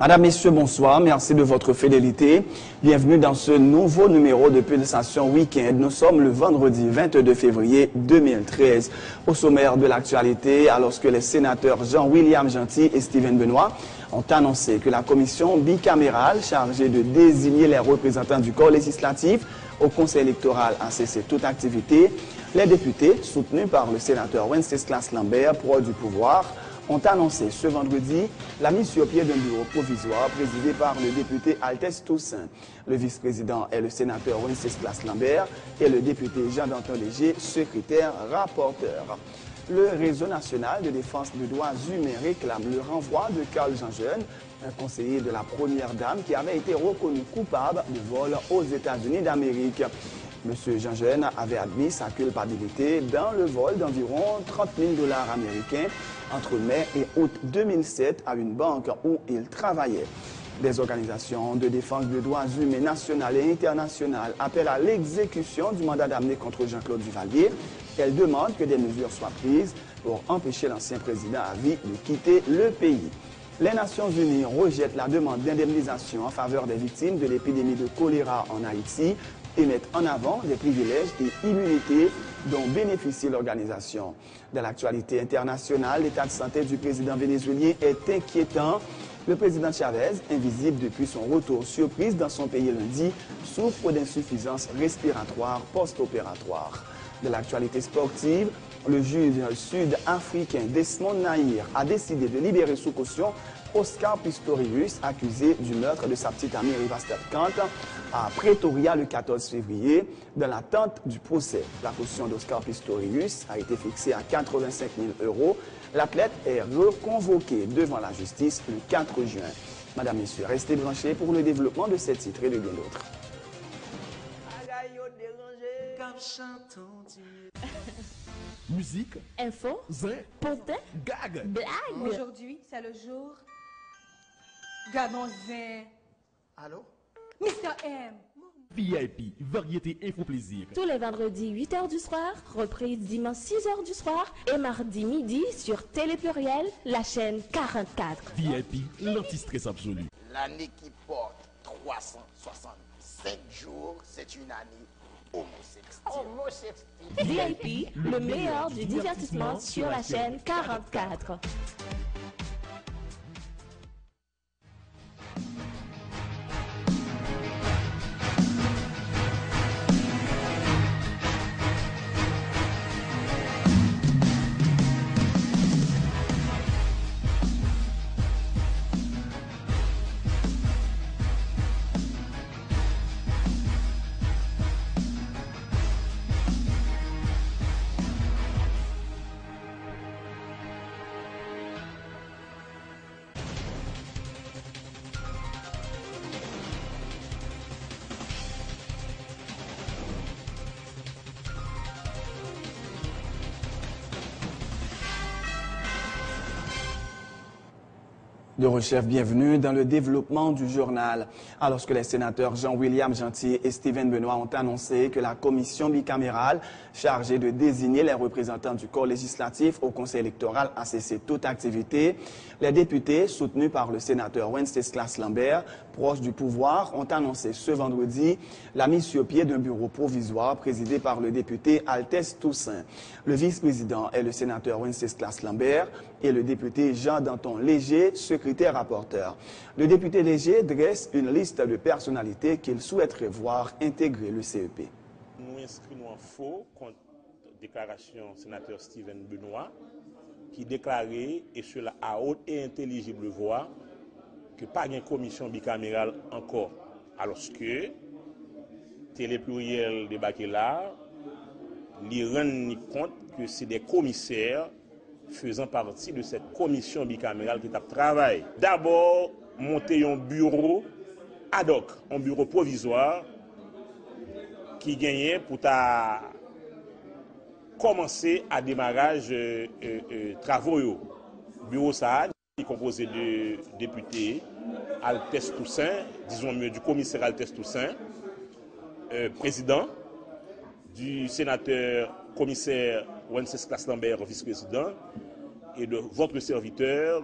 Madame, Messieurs, bonsoir. Merci de votre fidélité. Bienvenue dans ce nouveau numéro de Pulsation Week-end. Nous sommes le vendredi 22 février 2013. Au sommaire de l'actualité, alors que les sénateurs Jean-William Gentil et Steven Benoît ont annoncé que la commission bicamérale chargée de désigner les représentants du corps législatif au Conseil électoral a cessé toute activité. Les députés, soutenus par le sénateur Wenceslas Lambert, proche du pouvoir, ont annoncé ce vendredi la mise sur pied d'un bureau provisoire présidé par le député Altesse Toussaint. Le vice-président est le sénateur Wenceslas Lambert et le député Jean-Danton Léger, secrétaire rapporteur. Le Réseau national de défense des droits humains réclame le renvoi de Carl Jean-Jeune, un conseiller de la première dame qui avait été reconnu coupable de vol aux États-Unis d'Amérique. M. Jean-Jeune avait admis sa culpabilité dans le vol d'environ 30 000 $ américains entre mai et août 2007 à une banque où il travaillait. Des organisations de défense des droits humains nationales et internationales appellent à l'exécution du mandat d'amener contre Jean-Claude Duvalier. Elles demandent que des mesures soient prises pour empêcher l'ancien président à vie de quitter le pays. Les Nations Unies rejettent la demande d'indemnisation en faveur des victimes de l'épidémie de choléra en Haïti et mettent en avant des privilèges et immunités dont bénéficie l'organisation. Dans l'actualité internationale, l'état de santé du président vénézuélien est inquiétant. Le président Chavez, invisible depuis son retour surprise dans son pays lundi, souffre d'insuffisance respiratoire post-opératoire. De l'actualité sportive, le juge sud-africain Desmond Nahir a décidé de libérer sous caution Oscar Pistorius, accusé du meurtre de sa petite amie Riva Kant à Pretoria le 14 février, dans l'attente du procès. La caution d'Oscar Pistorius a été fixée à 85 000 €. L'athlète est reconvoqué devant la justice le 4 juin. Madame, Messieurs, restez branchés pour le développement de ces titres et de bien d'autres. Musique, info, zin, pontin, gag, blague. Aujourd'hui, c'est le jour. Ganon zin. Allô? Mr. M. VIP, variété info plaisir. Tous les vendredis 8h du soir, reprise dimanche 6h du soir et mardi midi sur Télé Pluriel, la chaîne 44. VIP, l'anti-stress absolu. L'année qui porte 365 jours, c'est une année homosexuelle. VIP, le meilleur du divertissement sur la chaîne 44. De Rechef, bienvenue dans le développement du journal. Alors que les sénateurs Jean-William Gentil et Steven Benoît ont annoncé que la commission bicamérale chargée de désigner les représentants du corps législatif au Conseil électoral a cessé toute activité, les députés, soutenus par le sénateur Wenceslas Lambert, proche du pouvoir, ont annoncé ce vendredi la mise sur pied d'un bureau provisoire présidé par le député Altesse Toussaint. Le vice-président est le sénateur Wenceslas Lambert et le député Jean-Danton Léger, secrétaire rapporteur. Le député Léger dresse une liste de personnalités qu'il souhaiterait voir intégrer le CEP. Nous inscrivons en faux contre déclaration sénateur Steven Benoît qui déclarait, et cela à haute et intelligible voix, que pas une commission bicamérale encore. Alors que Télé Pluriel débarqué là, il rend compte que c'est des commissaires faisant partie de cette commission bicamérale qui travaille. D'abord, monter un bureau ad hoc, un bureau provisoire qui gagnait pour commencer à démarrage travaux. Bureau ça qui est composé de députés Altesse Toussaint, disons mieux du commissaire Altesse Toussaint, président, du sénateur commissaire Wenceslas Lambert, vice-président, et de votre serviteur,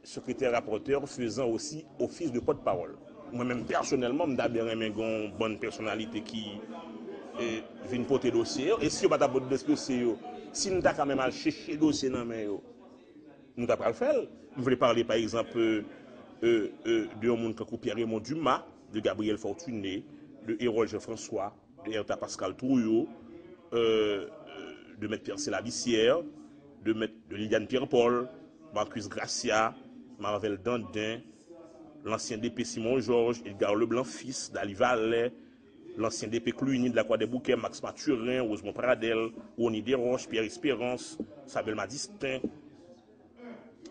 secrétaire rapporteur faisant aussi office de porte-parole. Moi-même, personnellement, je suis une bonne personnalité qui vient porter dossier. Et si on ne va pas porter dossier, si nous avons quand même à chercher le dossier dans main, nous n'avons pas le faire. Je voulais parler, par exemple, de monde comme Pierre-Raymond Dumas, de Gabriel Fortuné, de Hérol Jean-François, de Herta Pascal Trouillot, de M. Pierre Sélabissière, de Liliane Pierre-Paul, Marcus Gracia, Marvel Dandin, l'ancien DP Simon Georges, Edgar Leblanc-Fils, Dali Vallet, l'ancien DP Cluny de la Croix des Bouquets, Max Mathurin, Rosemont Pradel, Rony Desroches, Pierre Espérance, Sabel Madistin,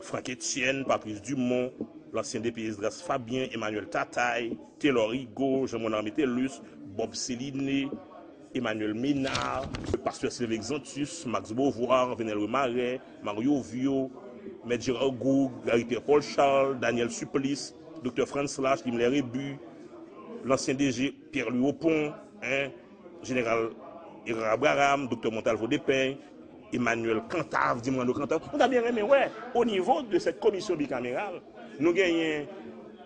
Franck Etienne, Patrice Dumont, l'ancien DP Esdras Fabien, Emmanuel Tataille, Taylor Higo, Jean-Monard Métellus, Bob Céliné, Emmanuel Ménard, le pasteur Sylvain Xantus, Max Beauvoir, Venel Remaret, Mario Vio, M. Gérard Goug, Gary Pierre-Paul Charles, Daniel Supplice, Dr. Franz Lache, Limler Rébu, l'ancien DG Pierre-Louis Aupon, Général Ira Abraham, Dr. Montalvo Despeignes, Emmanuel Cantave, Dimrando Cantave. On a bien aimé, ouais, au niveau de cette commission bicamérale, nous gagnons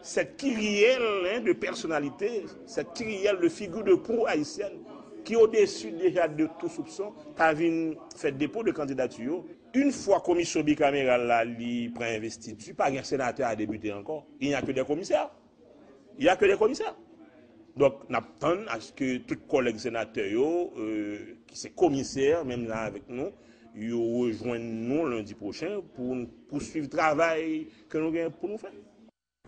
cette kyrielle de personnalité, cette kyrielle de figure de proue haïtienne qui, au-dessus déjà de tout soupçon, a fait dépôt de candidature. Une fois la commission bicamérale là, prend investiture, pas un sénateur à débuter encore. Il n'y a que des commissaires. Il n'y a que des commissaires. Donc, nous attendons à ce que tous les collègues sénateurs, qui sont commissaires, même là avec nous, ils rejoignent nous lundi prochain pour poursuivre le travail que nous avons pour nous faire.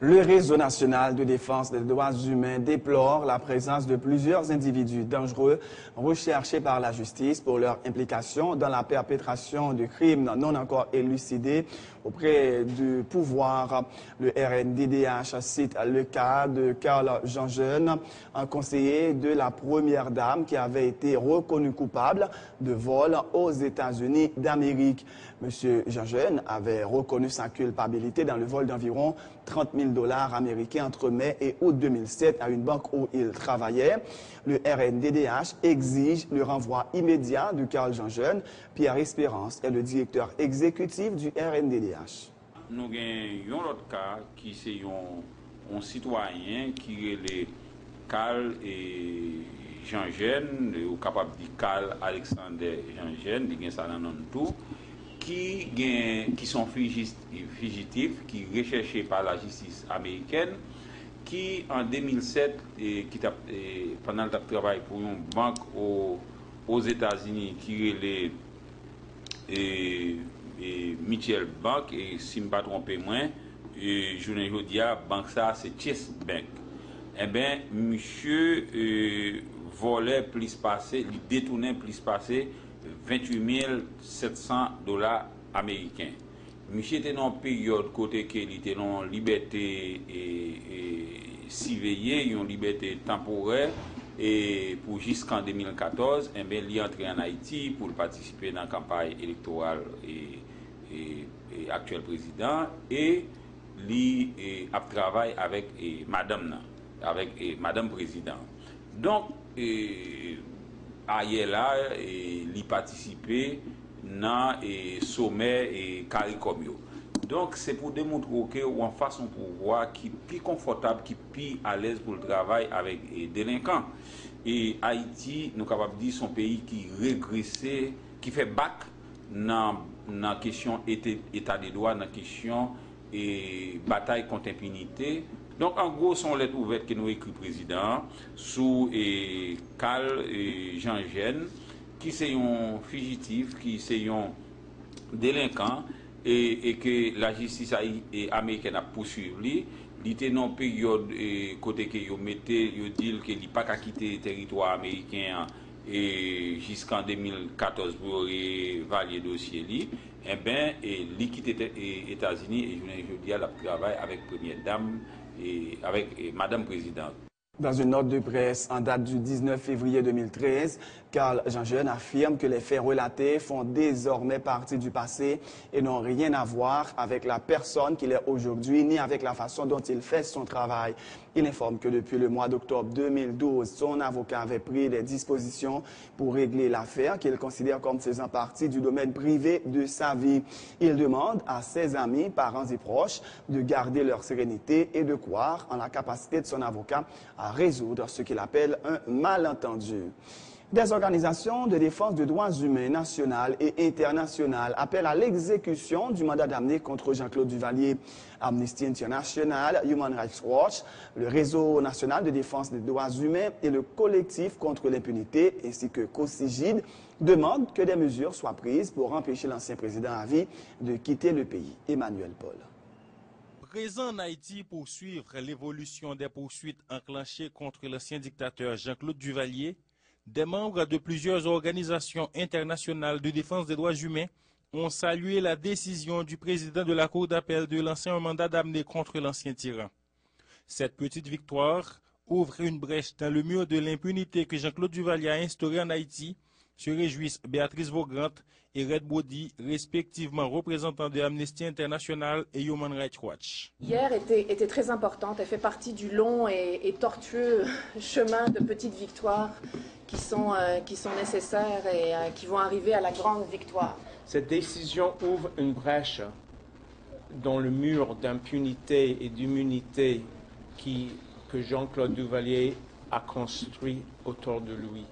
Le Réseau national de défense des droits humains déplore la présence de plusieurs individus dangereux recherchés par la justice pour leur implication dans la perpétration de crimes non encore élucidés auprès du pouvoir. Le RNDDH cite le cas de Carl Jean-Jeune, un conseiller de la première dame qui avait été reconnu coupable de vol aux États-Unis d'Amérique. Monsieur Jean-Jeune avait reconnu sa culpabilité dans le vol d'environ 30 000 $ américains entre mai et août 2007 à une banque où il travaillait. Le RNDDH exige le renvoi immédiat de Carl Jean-Jeune. Pierre Espérance est le directeur exécutif du RNDDH. Nous avons un autre cas qui est un citoyen qui est Carl et Jean-Jeune, ou capable de dire Carl Alexander Jean-Jeune, il y a ça dans tout. Qui sont fugitifs, qui sont recherchés par la justice américaine, qui en 2007, pendant le travail pour une banque aux États-Unis, qui est Mitchell Bank, et si je ne me trompe moins, je ne dis pas, banque ça, c'est Chase Bank. Eh bien, monsieur volait plus passé, il détournait plus passé 28 700 $ américains. Monsieur était dans une période côté qu'il était dans liberté surveillée, une liberté temporaire, et pour jusqu'en 2014, eh bien, il est entré en Haïti pour participer dans la campagne électorale et actuel président, et il a travaillé avec Madame Président. Donc, ailleurs là, il participait dans le sommet et CARICOM. Donc, c'est pour démontrer qu'on fasse un pouvoir qui est plus confortable, qui est plus à l'aise pour le travail avec les délinquants. Et Haïti, nous sommes capables de dire, son pays qui régressait, qui fait bac dans la question état des droits, dans la question bataille contre l'impunité. Donc, en gros, son lettre ouverte que nous écrit le président sous Carl Jean-Jeune, qui c'est un fugitif, qui c'est un délinquant, et que la justice américaine a poursuivi. Il était dans une période côté que vous mettez, vous dites qu'il n'a pas qu'à quitter le territoire américain jusqu'en 2014 pour valider le dossier. Eh bien, il quitte les États-Unis et je dis à la travail avec Première Dame et avec Madame Présidente. Dans une note de presse en date du 19 février 2013, Carl Jean-Jeune affirme que les faits relatés font désormais partie du passé et n'ont rien à voir avec la personne qu'il est aujourd'hui ni avec la façon dont il fait son travail. Il informe que depuis le mois d'octobre 2012, son avocat avait pris des dispositions pour régler l'affaire qu'il considère comme faisant partie du domaine privé de sa vie. Il demande à ses amis, parents et proches de garder leur sérénité et de croire en la capacité de son avocat à résoudre ce qu'il appelle un malentendu. Des organisations de défense des droits humains nationales et internationales appellent à l'exécution du mandat d'amener contre Jean-Claude Duvalier. Amnesty International, Human Rights Watch, le Réseau national de défense des droits humains et le collectif contre l'impunité ainsi que COSIGID demandent que des mesures soient prises pour empêcher l'ancien président à vie de quitter le pays. Emmanuel Paul. Présent en Haïti pour suivre l'évolution des poursuites enclenchées contre l'ancien dictateur Jean-Claude Duvalier, des membres de plusieurs organisations internationales de défense des droits humains ont salué la décision du président de la Cour d'appel de lancer un mandat d'amener contre l'ancien tyran. Cette petite victoire ouvre une brèche dans le mur de l'impunité que Jean-Claude Duvalier a instauré en Haïti, se réjouissent Béatrice Vaugant et Red Body, respectivement représentants de Amnesty International et Human Rights Watch. Hier était très importante, elle fait partie du long et tortueux chemin de petites victoires qui sont nécessaires et qui vont arriver à la grande victoire. Cette décision ouvre une brèche dans le mur d'impunité et d'immunité que Jean-Claude Duvalier a construit autour de lui.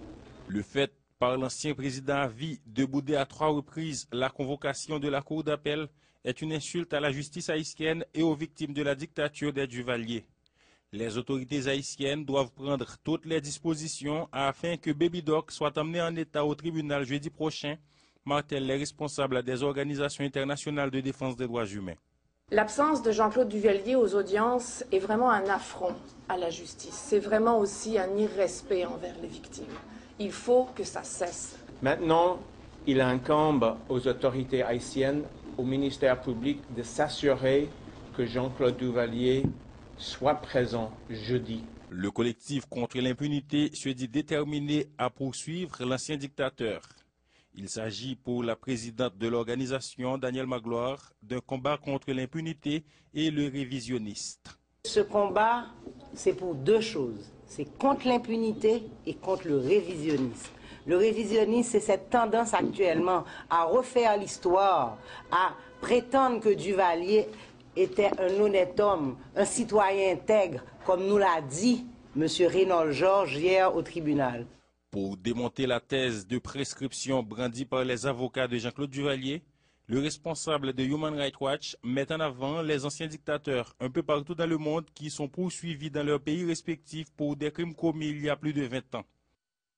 Le fait par l'ancien président à vie de bouder à 3 reprises la convocation de la Cour d'appel est une insulte à la justice haïtienne et aux victimes de la dictature des Duvalier. Les autorités haïtiennes doivent prendre toutes les dispositions afin que Baby Doc soit emmené en état au tribunal jeudi prochain, martèlent les responsables des organisations internationales de défense des droits humains. L'absence de Jean-Claude Duvalier aux audiences est vraiment un affront à la justice. C'est vraiment aussi un irrespect envers les victimes. Il faut que ça cesse. Maintenant, il incombe aux autorités haïtiennes, au ministère public, de s'assurer que Jean-Claude Duvalier soit présent jeudi. Le collectif contre l'impunité se dit déterminé à poursuivre l'ancien dictateur. Il s'agit pour la présidente de l'organisation, Danielle Magloire, d'un combat contre l'impunité et le révisionniste. Ce combat, c'est pour deux choses. C'est contre l'impunité et contre le révisionnisme. Le révisionnisme, c'est cette tendance actuellement à refaire l'histoire, à prétendre que Duvalier était un honnête homme, un citoyen intègre, comme nous l'a dit M. Reynold Georges hier au tribunal. Pour démonter la thèse de prescription brandie par les avocats de Jean-Claude Duvalier, le responsable de Human Rights Watch met en avant les anciens dictateurs un peu partout dans le monde qui sont poursuivis dans leurs pays respectifs pour des crimes commis il y a plus de 20 ans.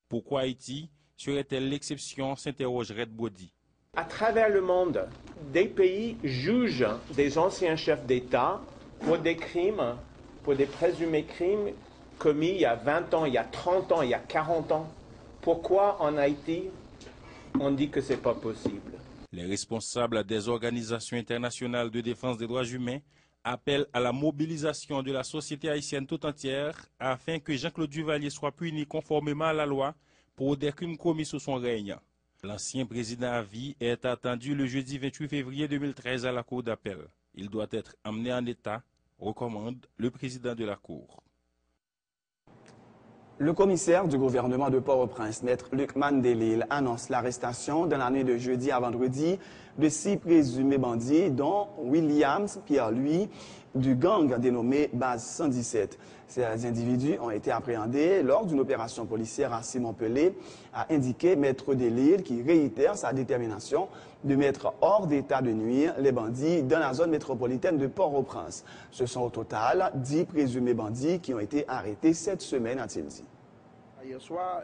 Pourquoi Haïti serait-elle l'exception, s'interroge Red Body. À travers le monde, des pays jugent des anciens chefs d'État pour des crimes, pour des présumés crimes commis il y a 20 ans, il y a 30 ans, il y a 40 ans. Pourquoi en Haïti, on dit que ce n'est pas possible? Les responsables des organisations internationales de défense des droits humains appellent à la mobilisation de la société haïtienne tout entière afin que Jean-Claude Duvalier soit puni conformément à la loi pour des crimes commis sous son règne. L'ancien président à vie est attendu le jeudi 28 février 2013 à la Cour d'appel. Il doit être amené en état, recommande le président de la Cour. Le commissaire du gouvernement de Port-au-Prince, Maître Luc Mandelil, annonce l'arrestation dans la nuit de jeudi à vendredi de 6 présumés bandits, dont Williams Pierre-Louis, du gang dénommé Base 117. Ces individus ont été appréhendés lors d'une opération policière à Simon-Pelé, a indiqué Maître Delil, qui réitère sa détermination de mettre hors d'état de nuire les bandits dans la zone métropolitaine de Port-au-Prince. Ce sont au total 10 présumés bandits qui ont été arrêtés cette semaine, a-t-il dit. Hier soir,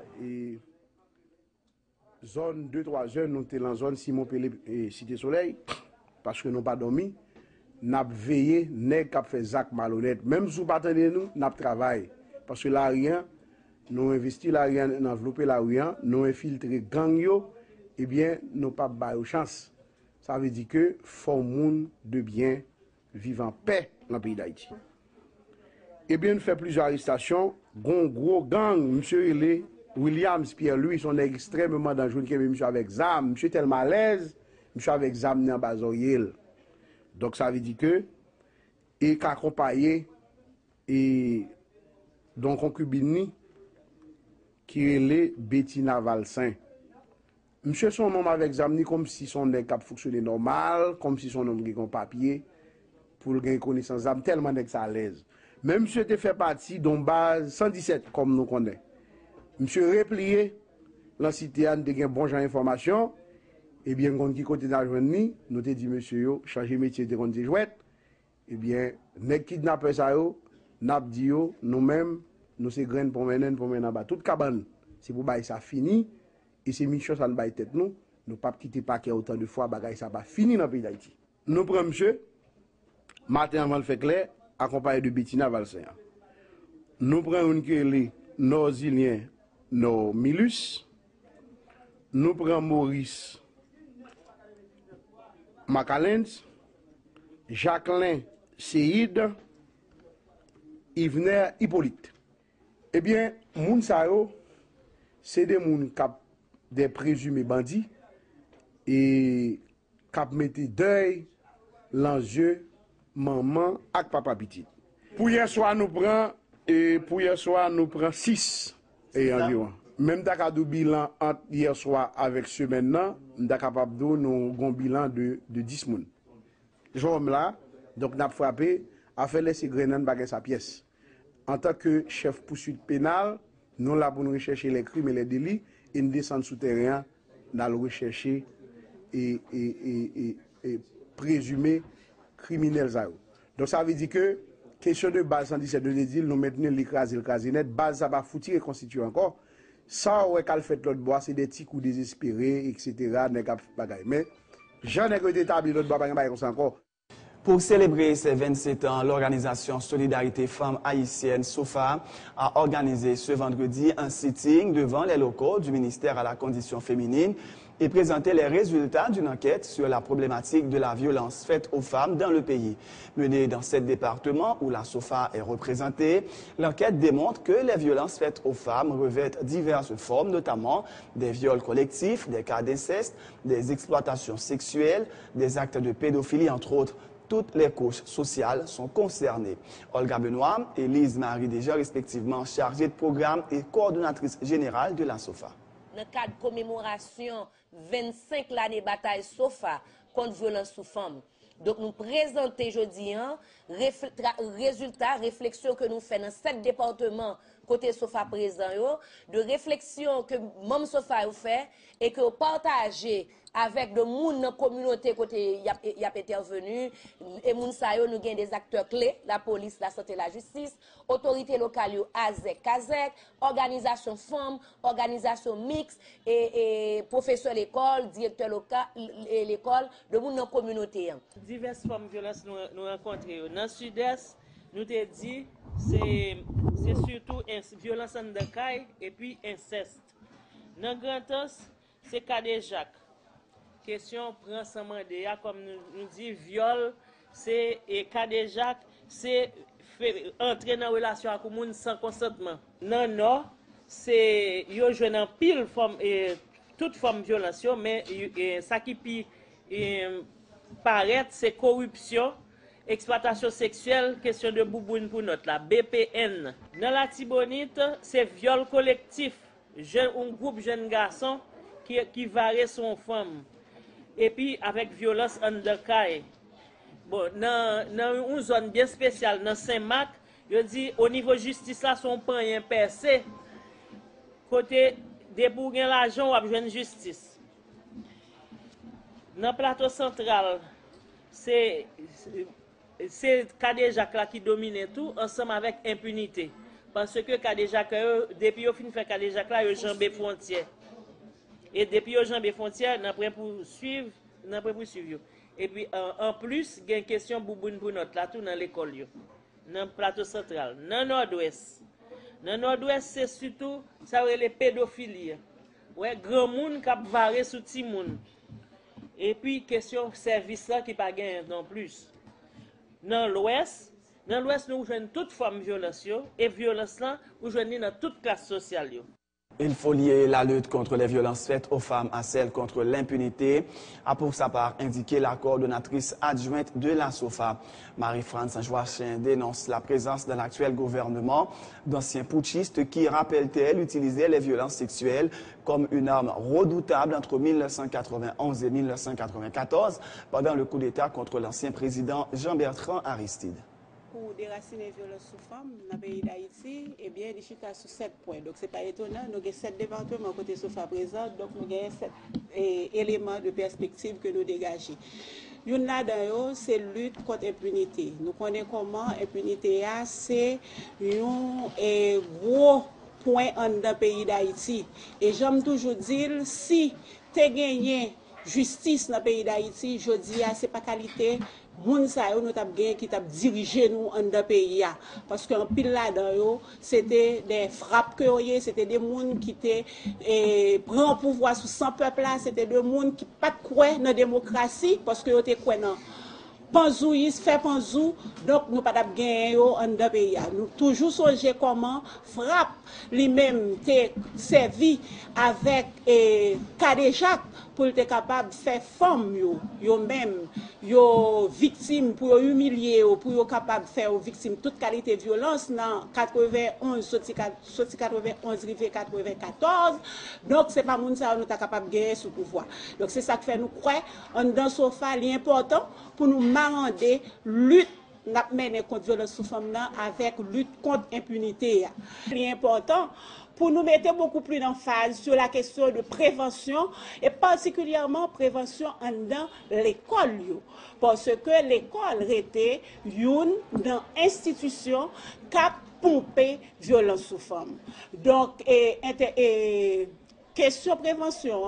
zone 2-3 heures, nous étions dans la zone Simon-Pelé et Cité Soleil, parce que nous n'avons pas dormi. Nous avons veillé, nous avons fait Zach malhonnête. Même si nous ne pas nous, nous avons travaillé. Parce que là, rien, nous avons investi là, rien, nous avons développé là, rien, nous avons infiltré gang, eh bien, nous n'avons pas de chance. Ça veut dire que faut monde de bien vivre en paix dans le pays d'Haïti. Eh bien, nous faisons plusieurs arrestations. Gros gang, monsieur, il est Williams, Pierre-Louis, sont extrêmement dangereux qui monsieur avec ZAM. Monsieur tellement à l'aise, monsieur avec ZAM dans Bazoyel. Donc ça veut dire que, et qu'accompagné, et donc concubine qui est Bettina Valsin. Monsieur son homme avec ZAM comme si son nez cap fonctionner normal, comme si son homme qui a un papier pour gagner connaissance ZAM, tellement nez à l'aise. Même monsieur te fait partie d'un base 117 comme nous connaissons. Monsieur replié, la cité a de bon genre d'information, et bien, quand qui côté d'argent nous te dit monsieur, changer métier de compte jouette, et bien, les kidnappeurs ça yo, n'a dit yo, nous-mêmes, nous c'est graines pour mener en bas. Toute cabane, c'est pour bailler ça fini, et c'est mission ça ne baille tête nous, nous pas quitter paquet autant de fois, bagaille ça pas fini dans le pays d'Haïti. Nous prenons monsieur, Martin avant le fait clair, accompagné de Bettina Valsin. Nous prenons une qui est Norzilien, nos Milus, nous prenons Maurice Macalens, Jacqueline Seyd, Yvener Hippolyte. Eh bien, moun sa yo, c'est des moun kap des présumés bandits et kap mette deuil l'enjeu maman ak papa petit. Pour hier soir nous prenons 6 et environ. Même d'accord bilan entre hier soir avec ce maintenant, nous sommes capables de nous un bilan de 10 moun. J'homme là, donc n'a frappé, a fait laisser Grenan baguer sa pièce. En tant que chef poursuite pénale, nous là pour nous rechercher les crimes et les délits, et nous descendons souterrain, nous rechercher et présumer criminels. Donc ça veut dire que question de base 117 de l'édile, nous maintenons l'écraser le casinet, base ça va foutir et constituer encore. Ça, ouais, qu'elle fait l'autre bois, c'est des petits coups désespérés, etc. Mais j'en ai établi l'autre bois, comme ça encore. Pour célébrer ses 27 ans, l'organisation Solidarité Femmes Haïtiennes SOFA a organisé ce vendredi un sitting devant les locaux du ministère à la condition féminine et présenté les résultats d'une enquête sur la problématique de la violence faite aux femmes dans le pays. Menée dans 7 départements où la SOFA est représentée, l'enquête démontre que les violences faites aux femmes revêtent diverses formes, notamment des viols collectifs, des cas d'inceste, des exploitations sexuelles, des actes de pédophilie, entre autres. Toutes les couches sociales sont concernées. Olga Benoît et Lise Marie déjà respectivement chargées de programme et coordonnatrice générale de la SOFA. Dans le cadre de commémoration 25 l'année bataille SOFA contre violence sous femmes. Donc nous présentons aujourd'hui résultats, réflexions que nous faisons dans 7 départements côté SOFA présent, de réflexions que même SOFA a fait et que vous partagez avec de moun dans la communauté côté y a intervenu et moun sa yo nous gagne des acteurs clés, la police, la santé, la justice, autorité locale yo AZEC, KAZEC, organisation femmes, organisation mixte et professeur l'école, directeur local l'école, de moun dans la communauté. Diverses formes de violence nous rencontrons. Dans le sud-est, nous te dit c'est surtout violence en décaille et puis inceste. Dans le Grand Est, c'est cas de Jacques. Question prend sans mandat, comme nous dit, viol, c'est cas de Jacques, c'est entrer dans une relation avec le monde sans consentement. Dans le Nord, c'est yo joué dans pile forme toute forme de violence, mais ça qui paraît, c'est corruption, exploitation sexuelle, question de bouboune pour notre la BPN. Dans la Tibonite, c'est viol collectif, un groupe de jeunes garçons qui varie son femme. Et puis avec violence en décaille. Bon, dans une zone bien spéciale, dans Saint-Marc, je dis au niveau justice là, son pan percé. Côté des bourgnes l'argent, on a besoin de justice. Dans le plateau central, c'est Kadejak là qui domine tout, ensemble avec impunité. Parce que Kadejak, depuis au fin de faire Kadejak là, il y a jambé frontières. Et depuis aux jambes frontières, nous avons poursuivre. Et puis en plus, il y a une question bouboune pour notre là, tout dans l'école, dans le plateau central, dans le nord-ouest. Dans le nord-ouest, c'est surtout ça les pédophilie. Ouais, grand monde qui a varé sous petit monde. Et puis question service là qui pas gagné non plus. Dans l'ouest, nous jouons toute forme de violence et violence là, nous jouons dans toute classe sociale. Il faut lier la lutte contre les violences faites aux femmes à celle contre l'impunité, a pour sa part indiqué la coordonnatrice adjointe de la SOFA. Marie-France Joachim dénonce la présence dans l'actuel gouvernement d'anciens putschistes qui, rappelle-t-elle, utilisaient les violences sexuelles comme une arme redoutable entre 1991 et 1994 pendant le coup d'État contre l'ancien président Jean-Bertrand Aristide. Pour déraciner les violences sous femmes dans le pays d'Haïti, eh bien, il chita sur 7 points. Donc, ce n'est pas étonnant. Nous avons 7 départements côté SOFA présent, donc nous avons 7 éléments de perspective que nous dégageons. Une là-dedans, c'est lutte contre l'impunité. Nous connaissons comment l'impunité, c'est un gros point dans le pays d'Haïti. Et j'aime toujours dire, si tu as gagné justice dans le pays d'Haïti, je dis, ce n'est pas qualité. Moun sa yo nous t'a gagné qui t'a dirigé nous en dans pays parce qu'en pile là-dedans c'était des frappes que c'était des moun qui étaient prend pouvoir sous 100 peuple là, c'était des moun qui pas croire dans démocratie parce que yo te croire dans Panzou, il fait Panzou, donc nous pas gagner en dans pays. Nous toujours songer comment frappe lui-même te servi avec Kadejak pour être capable de faire femme yo même yo victime pour humilier pour yo capable de faire aux victimes toute qualité de violence dans 91 sorti 91 rivé 94. Donc c'est pas moun ça nous ta capable gagner sous pouvoir. Donc c'est ça que fait nous croire en dans SOFA l'important pour nous marrander lutte n'a mené contre violence sous femme avec lutte contre impunité. L'important pour nous mettre beaucoup plus d'emphase sur la question de prévention et particulièrement prévention dans l'école. Parce que l'école était une institution qui a pompé violence sous femme. Donc, question prévention,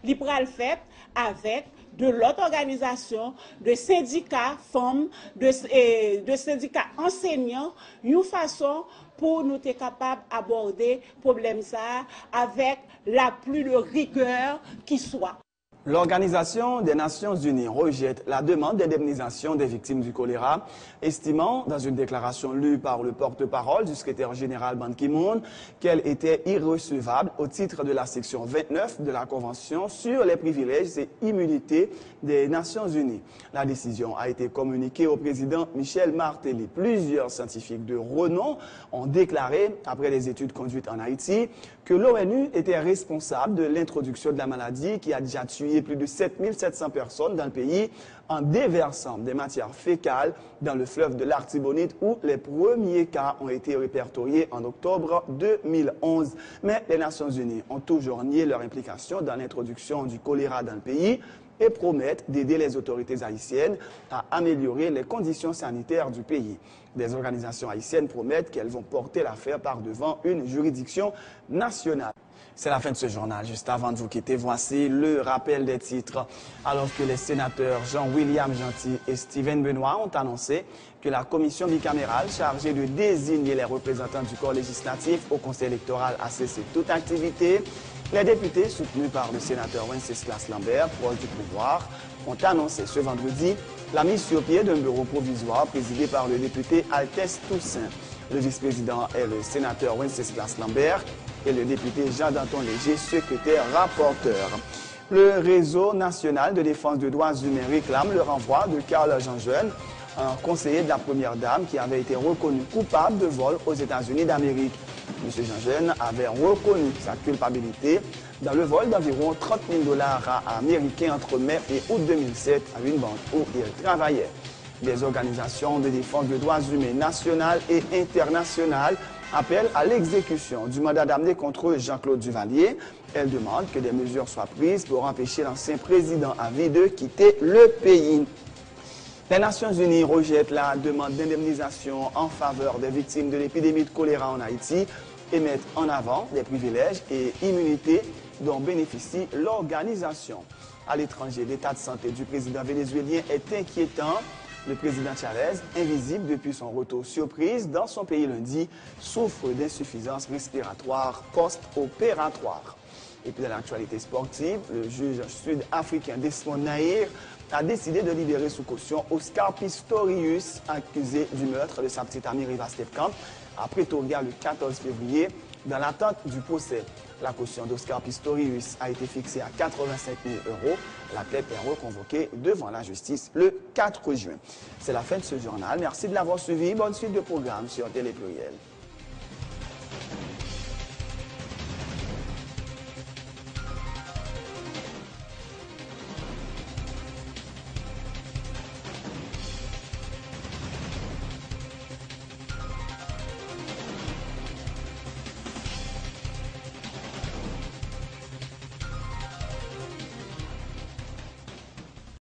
il pourra le faire avec de l'autre organisation, de syndicats femmes, de syndicats enseignants, une façon pour nous être capables d'aborder le problème ça avec la plus de rigueur qui soit. L'Organisation des Nations Unies rejette la demande d'indemnisation des victimes du choléra, estimant dans une déclaration lue par le porte-parole du secrétaire général Ban Ki-moon qu'elle était irrecevable au titre de la section 29 de la Convention sur les privilèges et immunités des Nations Unies. La décision a été communiquée au président Michel Martelly. Plusieurs scientifiques de renom ont déclaré, après les études conduites en Haïti, que l'ONU était responsable de l'introduction de la maladie qui a déjà tué plus de 7700 personnes dans le pays en déversant des matières fécales dans le fleuve de l'Artibonite où les premiers cas ont été répertoriés en octobre 2011. Mais les Nations Unies ont toujours nié leur implication dans l'introduction du choléra dans le pays et promettent d'aider les autorités haïtiennes à améliorer les conditions sanitaires du pays. Des organisations haïtiennes promettent qu'elles vont porter l'affaire par devant une juridiction nationale. C'est la fin de ce journal. Juste avant de vous quitter, voici le rappel des titres. Alors que les sénateurs Jean-William Gentil et Steven Benoît ont annoncé que la commission bicamérale chargée de désigner les représentants du corps législatif au conseil électoral a cessé toute activité, les députés, soutenus par le sénateur Wenceslas Lambert, proche du pouvoir, ont annoncé ce vendredi la mise sur pied d'un bureau provisoire présidé par le député Altesse Toussaint. Le vice-président est le sénateur Wenceslas Lambert et le député Jean-Danton Léger, secrétaire rapporteur. Le réseau national de défense des droits humains réclame le renvoi de Carl Jean-Jeune, un conseiller de la première dame qui avait été reconnu coupable de vol aux États-Unis d'Amérique. M. Jean-Jeune avait reconnu sa culpabilité dans le vol d'environ 30 000 $ américains entre mai et août 2007 à une banque où il travaillait. Des organisations de défense des droits humains nationales et internationales appellent à l'exécution du mandat d'amener contre Jean-Claude Duvalier. Elles demandent que des mesures soient prises pour empêcher l'ancien président à vie de quitter le pays. Les Nations Unies rejettent la demande d'indemnisation en faveur des victimes de l'épidémie de choléra en Haïti et mettent en avant des privilèges et immunités dont bénéficie l'organisation. À l'étranger, l'état de santé du président vénézuélien est inquiétant. Le président Chavez, invisible depuis son retour surprise dans son pays lundi, souffre d'insuffisance respiratoire post-opératoire. Et puis dans l'actualité sportive, le juge sud-africain Desmond Nair a décidé de libérer sous caution Oscar Pistorius, accusé du meurtre de sa petite amie Riva Stepkamp à Pretoria le 14 février. Dans l'attente du procès, la caution d'Oscar Pistorius a été fixée à 85 000 €. L'athlète est reconvoqué devant la justice le 4 juin. C'est la fin de ce journal. Merci de l'avoir suivi. Bonne suite de programme sur Télé Pluriel.